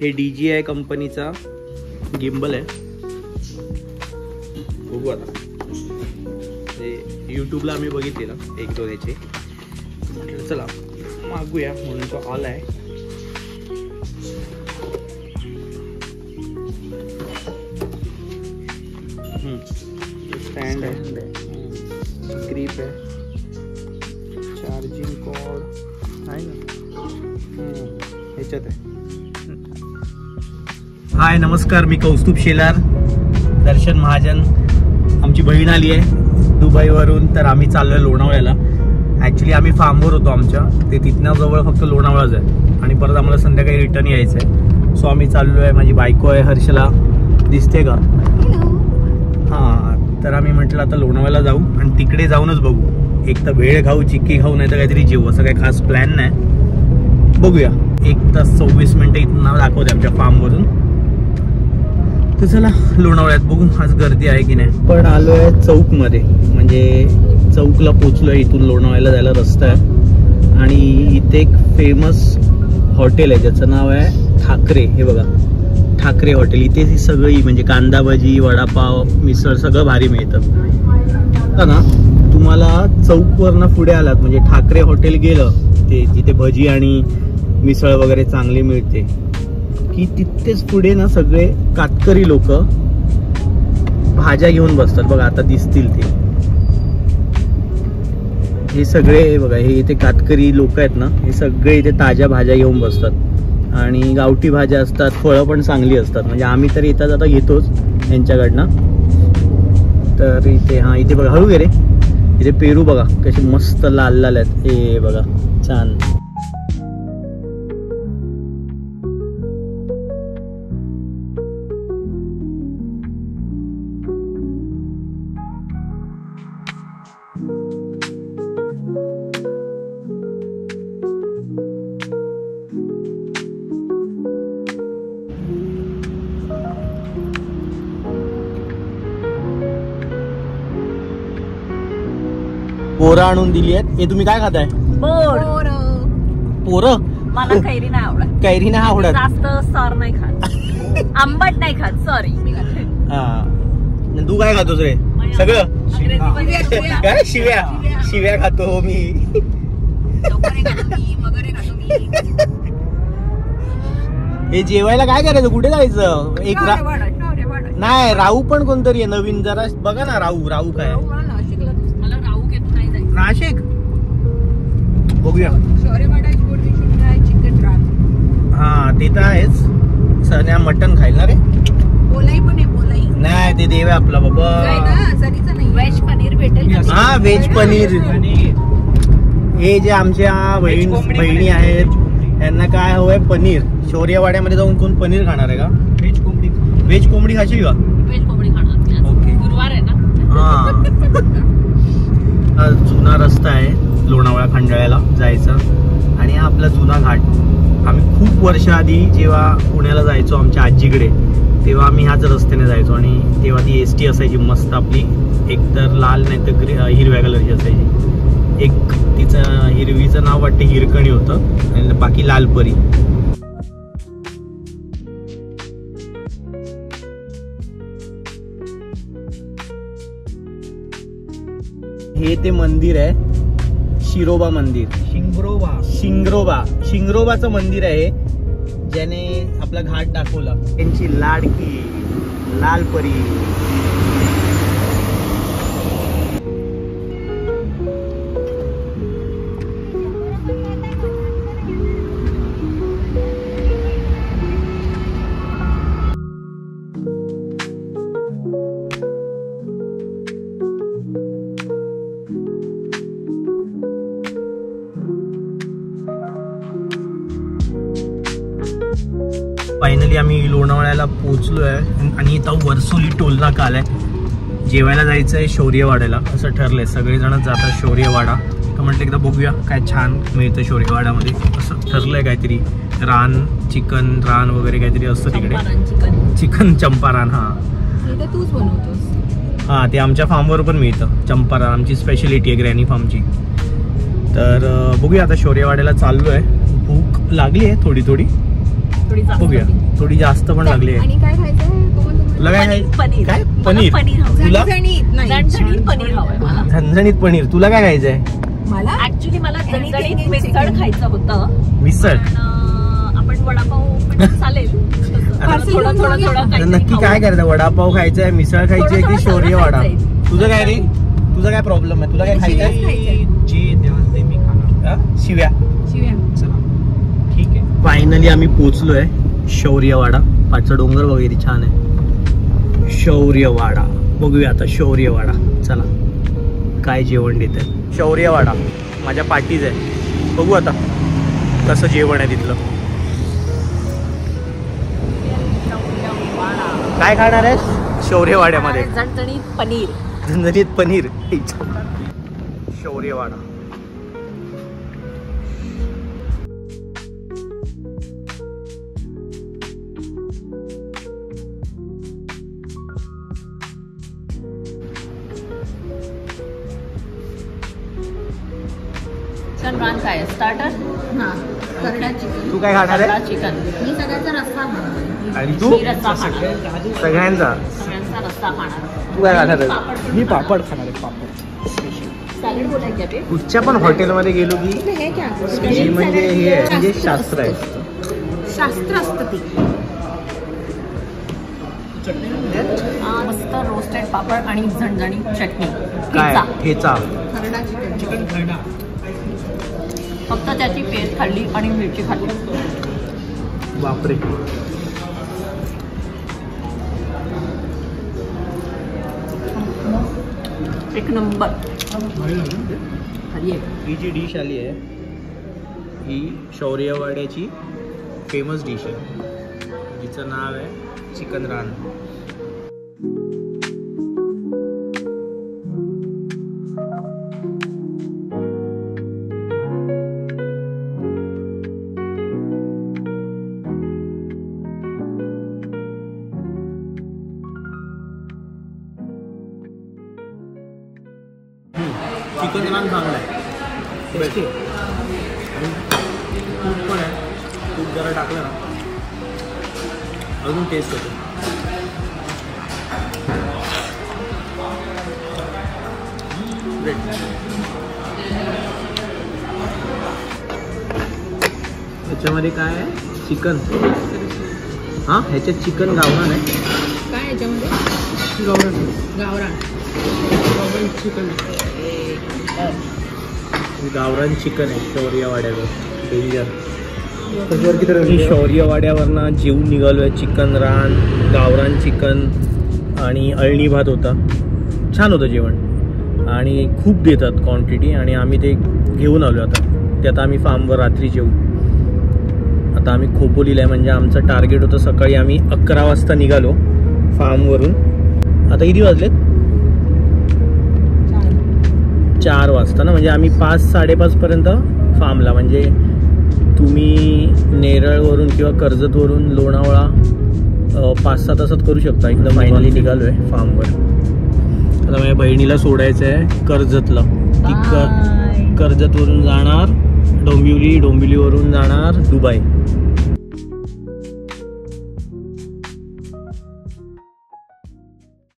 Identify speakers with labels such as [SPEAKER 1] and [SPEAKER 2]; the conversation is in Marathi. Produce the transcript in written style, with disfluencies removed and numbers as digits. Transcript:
[SPEAKER 1] हे DJI कंपनीचा गिम्बल आहे. बघू आता, ते यूट्यूबला आम्ही बघितलेलं 1-2 याचे, म्हटलं चला मागूया म्हणून तो आलाय. स्टँड आहे, ग्रिप आहे, चार्जिंग कॉर्ड आहे ना ह्याच्यात आहे. हाय नमस्कार, मी कौस्तुभ शेलार. दर्शन महाजन, आमची बहीण आली आहे दुबईवरून, तर आम्ही चाललोय लोणावळ्याला. ॲक्च्युली आम्ही फार्मवर होतो आमच्या, ते तिथनं जवळ फक्त लोणावळाच आहे आणि परत आम्हाला संध्याकाळी रिटर्न यायचं आहे. सो आम्ही चाललोय, माझी बायको आहे हर्षला, दिसते का? हां, तर आम्ही म्हटलं आता लोणावळ्याला जाऊ आणि तिकडे जाऊनच बघू, एक तर भेळ खाऊ, चिक्की खाऊ, नाही तर काहीतरी जेवू. असं काही खास प्लॅन नाही, बघूया. 1 तास 24 मिनिटं इथं दाखवते आमच्या फार्मवरून. तर चला लोणावळ्यात बघू आज गर्दी आहे की नाही. पण आलोय चौकमध्ये, म्हणजे चौकला पोचलोय. इथून लोणावळ्याला जायला रस्ता आहे आणि इथे एक फेमस हॉटेल आहे ज्याचं नाव आहे ठाकरे. हे बघा, ठाकरे हॉटेल. इथे ही सगळी म्हणजे कांदा भजी, वडापाव, मिसळ सगळं भारी मिळतं. आता ना तुम्हाला चौकवरनं पुढे आलात म्हणजे ठाकरे हॉटेल गेलं, ते जिथे भजी आणि मिसळ वगैरे चांगली मिळते, की तिथेच पुढे ना सगळे कातकरी लोक भाज्या घेऊन बसतात. बघा आता दिसतील ते, हे सगळे बघा, हे इथे कातकरी लोक आहेत ना, हे सगळे इथे ताज्या भाज्या घेऊन बसतात आणि गावठी भाज्या असतात, फळं पण चांगली असतात. म्हणजे आम्ही तर येता जाता घेतोच यांच्याकडनं. तर इथे हा, इथे बघा हळू गेले, इथे पेरू बघा कसे मस्त लाल लाल आहेत. हे बघा छान. पोरं आणून दिली आहेत. हे तुम्ही काय खाताय? पोरं.
[SPEAKER 2] मला कैरी नाही आवडत.
[SPEAKER 1] कैरी नाही आवडत,
[SPEAKER 2] जास्त सॉर नाही खात, आंबट नाही खात, सॉरी.
[SPEAKER 1] हा, तू काय खातोस रे? सगळं काय? शिव्या खातो मी. हे जेवायला काय करायचं? कुठे जायचं? एक नाही, राहू पण कोणतरी आहे नवीन, जरा बघा ना. राहू काय? नाशिक बघूया. हा ते तर आहेच. सध्या मटन खाईल ना रे. नाही ते देव आपला बाबा.
[SPEAKER 2] व्हेज पनीर भेटेल.
[SPEAKER 1] हा व्हेज पनीर. हे जे आमच्या बहिणी आहेत त्यांना काय हवंय? पनीर. शौर्यवाड्यामध्ये जाऊन कोण पनीर खाणार आहे का? व्हेज कोंबडी खाशील का?
[SPEAKER 2] व्हेज कोंबडी खाणार. ओके, गुरुवार आहे ना.
[SPEAKER 1] हा, जुना रस्ता आहे लोणावळा खंडाळ्याला जायचा आणि हा आपला जुना घाट. आम्ही खूप वर्ष आधी जेव्हा पुण्याला जायचो आमच्या आजीकडे, तेव्हा आम्ही ह्याच रस्त्याने जायचो आणि तेव्हा ती ST असायची मस्त आपली, एकतर लाल नाही तर हिरव्या कलरची असायची. एक तिचं हिरवीचं नाव वाटतं हिरकणी होतं आणि बाकी लालपरी. हे ते मंदिर आहे शिरोबा मंदिर. शिंगरोबाचं मंदिर आहे ज्याने आपला घाट दाखवला. त्यांची लाडकी लालपरी. फायनली आम्ही लोणावळ्याला पोहोचलोय आणि इथं वरसोली टोल नाका आलाय. जेवायला जायचं आहे शौर्यवाड्याला असं ठरलंय. सगळेजणच जातात शौर्यवाडा. तर म्हटलं एकदा बघूया काय छान मिळतं शौर्यवाड्यामध्ये. असं ठरलंय काहीतरी रान चिकन रान वगैरे काहीतरी असतं तिकडे. चिकन चंपारान. हां
[SPEAKER 2] तूच बनवतोस?
[SPEAKER 1] हां ते आमच्या फार्मवर पण मिळतं चंपारान. आमची स्पेशलिटी आहे ग्रॅनी फार्मची. तर बघूया आता शौर्यवाड्याला चाललो आहे. भूक लागली आहे थोडी थोडी.
[SPEAKER 2] थोडी जास्त
[SPEAKER 1] बघूया, थोडी जास्त पण लागली आहे.
[SPEAKER 3] आणि काय खायचं
[SPEAKER 1] तुला काय खायचं?
[SPEAKER 2] पनीर.
[SPEAKER 1] काय?
[SPEAKER 2] मला
[SPEAKER 1] पनीर.
[SPEAKER 2] पनीर हवं.
[SPEAKER 1] तुला?
[SPEAKER 2] झणझणीत पनीर हवंय मला.
[SPEAKER 1] झणझणीत पनीर. तुला काय खायचंय?
[SPEAKER 3] मला
[SPEAKER 2] ऍक्च्युली मला झणझणीत मिसळ खायचं होतं.
[SPEAKER 1] मिसळ.
[SPEAKER 2] पण आपण वडापाव पण चालेल. थोडं
[SPEAKER 1] आता नक्की काय करायचं? वडापाव खायचंय, मिसळ खायची की शौर्य वाडा? तुझं काय रे? तुझा काय प्रॉब्लेम आहे? तुला काय खायचंय? जी देवाल ते मी खाणार. शिव्या. ठीक आहे. फायनली आम्ही पोहोचलोय शौर्यवाडा. पाचचा डोंगर वगैरे छान आहे. शौर्यवाडा बघूया आता. शौर्यवाडा चला काय जेवण देत आहे. शौर्यवाडा माझ्या पाठीच आहे. बघू आता कसं जेवण आहे तिथलं. काय खाणार आहेस शौर्यवाड्यामध्ये?
[SPEAKER 2] झणझणीत पनीर.
[SPEAKER 1] झणझणीत पनीर. शौर्यवाडा.
[SPEAKER 2] चिकन रान काय स्टार्टर?
[SPEAKER 3] करडा चिकन.
[SPEAKER 1] तू काय खाणार आहे?
[SPEAKER 2] चिकन.
[SPEAKER 3] मी सगळ्याचा रस्सा खाणार.
[SPEAKER 1] आणि तू?
[SPEAKER 2] मी रस्सा खाणार.
[SPEAKER 1] सगळ्यांचा.
[SPEAKER 2] सगळ्यांचा रस्सा खाणार.
[SPEAKER 1] तू काय खाणार आहे?
[SPEAKER 4] मी पापड खाणार आहे. पापड
[SPEAKER 2] सॅलड बोलायचं ते.
[SPEAKER 1] कुठच्या पण हॉटेलमध्ये गेलो की
[SPEAKER 3] हे क्या
[SPEAKER 1] ही म्हणजे हे आहे, म्हणजे शास्त्र आहे.
[SPEAKER 3] शास्त्र असतं ते.
[SPEAKER 2] मस्त रोस्टेड पापड आणि झणझणी चटणी.
[SPEAKER 1] काय
[SPEAKER 2] पिझ्झा.
[SPEAKER 1] ठेचा.
[SPEAKER 3] खरडा चिकन.
[SPEAKER 2] फक्त त्याची पेस्ट खाल्ली आणि मिरची खाल्ली.
[SPEAKER 1] बापरे.
[SPEAKER 2] एक नंबर.
[SPEAKER 1] ही जी डिश आली आहे ही शौर्यवाड्याची फेमस डिश आहे, जिचं नाव आहे चिकन रान. चिकन रान चांगलं आहे. बेस्ट. तूप पण आहे. तूप जरा टाकलं ना अजून टेस्ट होतो. ह्याच्यामध्ये काय आहे? चिकन. हां ह्याच्यात चिकन गावरान आहे.
[SPEAKER 3] काय याच्यामध्ये? गावरान
[SPEAKER 4] चिकन.
[SPEAKER 1] गावरान चिकन आहे शौर्यवाड्यावर. डेंजर. मी शौर्यवाड्यावरनं जेवून निघालो आहे. चिकन रान, गावरान चिकन आणि अळणी भात होता. छान होतं जेवण आणि खूप देतात क्वांटिटी आणि आम्ही ते घेऊन आलो. आता ते आता आम्ही फार्मवर रात्री जेवू. आता आम्ही खोपोलीला आहे, म्हणजे आमचं टार्गेट होतं सकाळी आम्ही 11 वाजता निघालो फार्मवरून. आता किती वाजलेत? 4 वाजता ना, म्हणजे आम्ही 5-5:30 पर्यंत फार्मला. म्हणजे तुम्ही नेरळवरून किंवा कर्जतवरून लोणावळा 5-6 तासात करू शकता. एकदम फायनली निघालो आहे फार्मवर. आता माझ्या बहिणीला सोडायचं आहे कर्जतला. ती कर्जतवरून जाणार डोंबिवली, डोंबिवलीवरून जाणार दुबई.